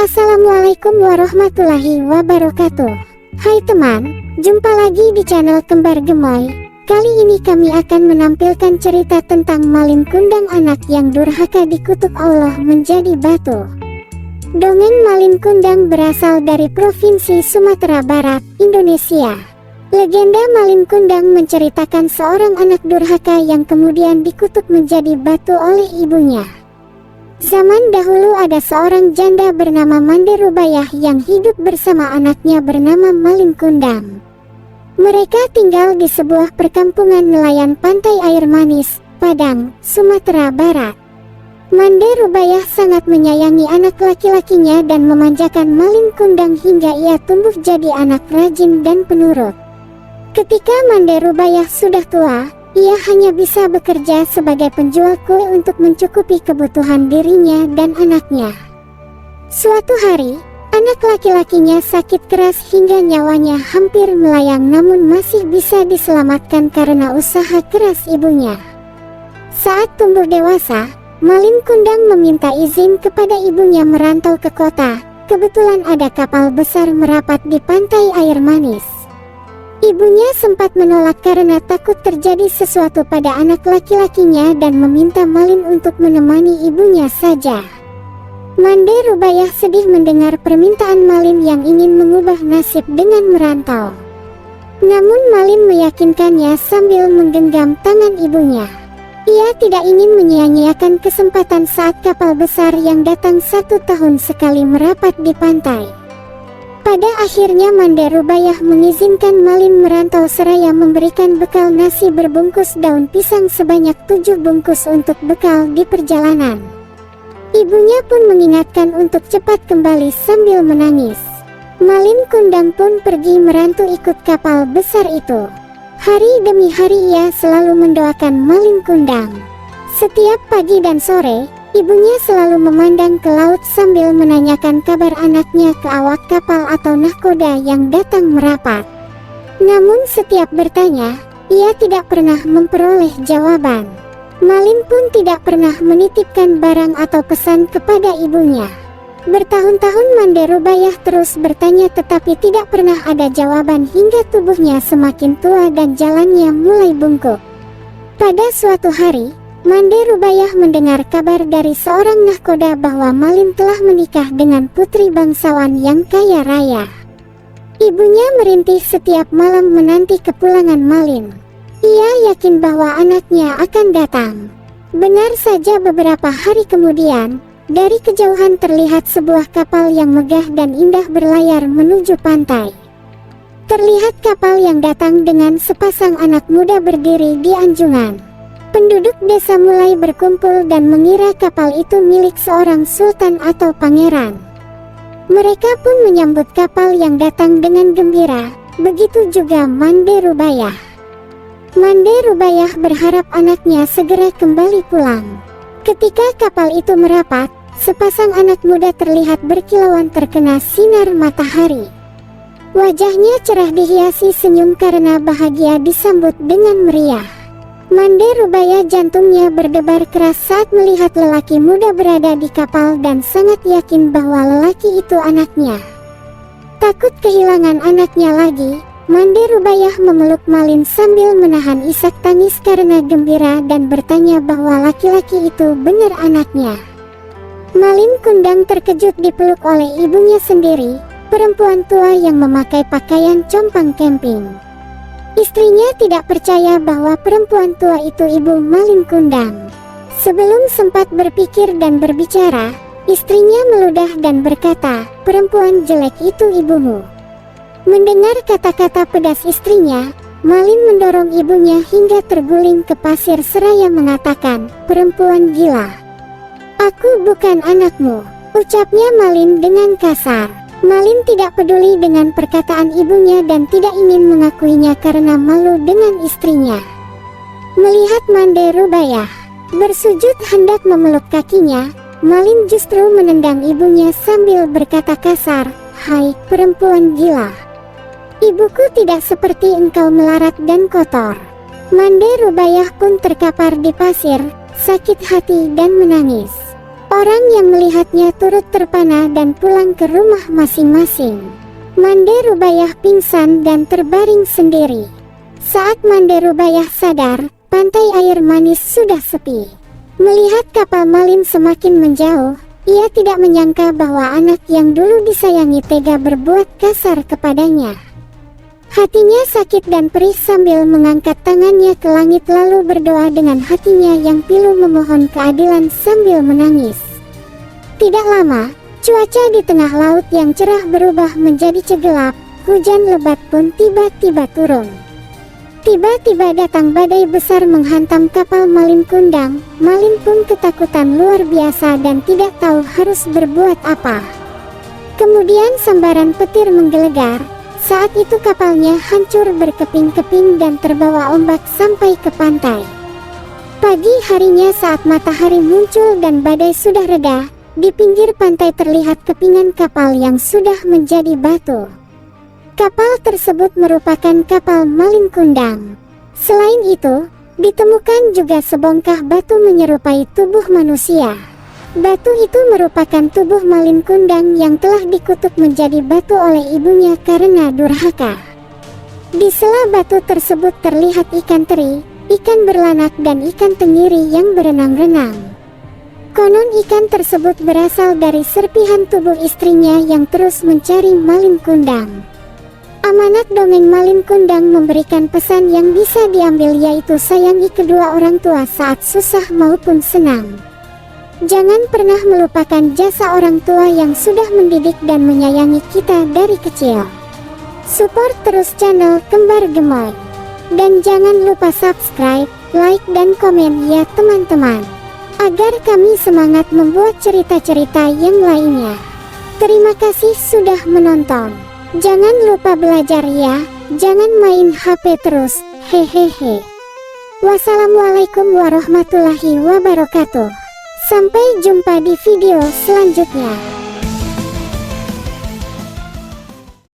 Assalamualaikum warahmatullahi wabarakatuh. Hai teman, jumpa lagi di channel Kembar Gemoy. Kali ini kami akan menampilkan cerita tentang Malin Kundang, anak yang durhaka dikutuk Allah menjadi batu. Dongeng Malin Kundang berasal dari Provinsi Sumatera Barat, Indonesia. Legenda Malin Kundang menceritakan seorang anak durhaka yang kemudian dikutuk menjadi batu oleh ibunya. Zaman dahulu ada seorang janda bernama Mande Rubayah yang hidup bersama anaknya bernama Malin Kundang. Mereka tinggal di sebuah perkampungan nelayan pantai air manis, Padang, Sumatera Barat. Mande Rubayah sangat menyayangi anak laki-lakinya dan memanjakan Malin Kundang hingga ia tumbuh jadi anak rajin dan penurut. Ketika Mande Rubayah sudah tua, ia hanya bisa bekerja sebagai penjual kue untuk mencukupi kebutuhan dirinya dan anaknya. Suatu hari, anak laki-lakinya sakit keras hingga nyawanya hampir melayang, namun masih bisa diselamatkan karena usaha keras ibunya. Saat tumbuh dewasa, Malin Kundang meminta izin kepada ibunya merantau ke kota. Kebetulan ada kapal besar merapat di pantai air manis. Ibunya sempat menolak karena takut terjadi sesuatu pada anak laki-lakinya dan meminta Malin untuk menemani ibunya saja. Mande Rubayah sedih mendengar permintaan Malin yang ingin mengubah nasib dengan merantau. Namun Malin meyakinkannya sambil menggenggam tangan ibunya. Ia tidak ingin menyia-nyiakan kesempatan saat kapal besar yang datang 1 tahun sekali merapat di pantai. Pada akhirnya Mande Rubayah mengizinkan Malin merantau seraya memberikan bekal nasi berbungkus daun pisang sebanyak 7 bungkus untuk bekal di perjalanan. Ibunya pun mengingatkan untuk cepat kembali sambil menangis. Malin Kundang pun pergi merantau ikut kapal besar itu. Hari demi hari ia selalu mendoakan Malin Kundang. Setiap pagi dan sore, ibunya selalu memandang ke laut sambil menanyakan kabar anaknya ke awak kapal atau nahkoda yang datang merapat. Namun setiap bertanya, ia tidak pernah memperoleh jawaban. Malin pun tidak pernah menitipkan barang atau pesan kepada ibunya. Bertahun-tahun Mande Rubayah terus bertanya tetapi tidak pernah ada jawaban hingga tubuhnya semakin tua dan jalannya mulai bungkuk. Pada suatu hari, Mande Rubayah mendengar kabar dari seorang nahkoda bahwa Malin telah menikah dengan putri bangsawan yang kaya raya. Ibunya merintih setiap malam menanti kepulangan Malin. Ia yakin bahwa anaknya akan datang. Benar saja, beberapa hari kemudian, dari kejauhan terlihat sebuah kapal yang megah dan indah berlayar menuju pantai. Terlihat kapal yang datang dengan sepasang anak muda berdiri di anjungan. Penduduk desa mulai berkumpul dan mengira kapal itu milik seorang sultan atau pangeran. Mereka pun menyambut kapal yang datang dengan gembira, begitu juga Mande Rubayah. Mande Rubayah berharap anaknya segera kembali pulang. Ketika kapal itu merapat, sepasang anak muda terlihat berkilauan terkena sinar matahari. Wajahnya cerah dihiasi senyum karena bahagia disambut dengan meriah. Mande Rubayah jantungnya berdebar keras saat melihat lelaki muda berada di kapal dan sangat yakin bahwa lelaki itu anaknya. Takut kehilangan anaknya lagi, Mande Rubayah memeluk Malin sambil menahan isak tangis karena gembira dan bertanya bahwa laki-laki itu benar anaknya. Malin Kundang terkejut dipeluk oleh ibunya sendiri, perempuan tua yang memakai pakaian compang camping. Istrinya tidak percaya bahwa perempuan tua itu ibu Malin Kundang. Sebelum sempat berpikir dan berbicara, istrinya meludah dan berkata, "Perempuan jelek itu ibumu." Mendengar kata-kata pedas istrinya, Malin mendorong ibunya hingga terguling ke pasir seraya mengatakan, "Perempuan gila. Aku bukan anakmu," ucapnya Malin dengan kasar. Malin tidak peduli dengan perkataan ibunya dan tidak ingin mengakuinya karena malu dengan istrinya. Melihat Mande Rubayah bersujud hendak memeluk kakinya, Malin justru menendang ibunya sambil berkata kasar, "Hai, perempuan gila. Ibuku tidak seperti engkau melarat dan kotor." Mande Rubayah pun terkapar di pasir, sakit hati dan menangis. Orang yang melihatnya turut terpana dan pulang ke rumah masing-masing. Mande Rubaiyah pingsan dan terbaring sendiri. Saat Mande Rubaiyah sadar, pantai air manis sudah sepi. Melihat kapal Malin semakin menjauh, ia tidak menyangka bahwa anak yang dulu disayangi tega berbuat kasar kepadanya. Hatinya sakit dan perih sambil mengangkat tangannya ke langit lalu berdoa dengan hatinya yang pilu memohon keadilan sambil menangis. Tidak lama, cuaca di tengah laut yang cerah berubah menjadi cegelap, hujan lebat pun tiba-tiba turun. Tiba-tiba datang badai besar menghantam kapal Malin Kundang. Malin pun ketakutan luar biasa dan tidak tahu harus berbuat apa. Kemudian sambaran petir menggelegar. Saat itu kapalnya hancur berkeping-keping dan terbawa ombak sampai ke pantai. Pagi harinya saat matahari muncul dan badai sudah reda, di pinggir pantai terlihat kepingan kapal yang sudah menjadi batu. Kapal tersebut merupakan kapal Malin Kundang. Selain itu, ditemukan juga sebongkah batu menyerupai tubuh manusia. Batu itu merupakan tubuh Malin Kundang yang telah dikutuk menjadi batu oleh ibunya karena durhaka. Di sela batu tersebut terlihat ikan teri, ikan berlanak dan ikan tenggiri yang berenang-renang. Konon ikan tersebut berasal dari serpihan tubuh istrinya yang terus mencari Malin Kundang. Amanat dongeng Malin Kundang memberikan pesan yang bisa diambil yaitu sayangi kedua orang tua saat susah maupun senang. Jangan pernah melupakan jasa orang tua yang sudah mendidik dan menyayangi kita dari kecil. Support terus channel Kembar Gemoy. Dan jangan lupa subscribe, like dan komen ya teman-teman. Agar kami semangat membuat cerita-cerita yang lainnya. Terima kasih sudah menonton. Jangan lupa belajar ya, jangan main HP terus, hehehe. Wassalamualaikum warahmatullahi wabarakatuh. Sampai jumpa di video selanjutnya.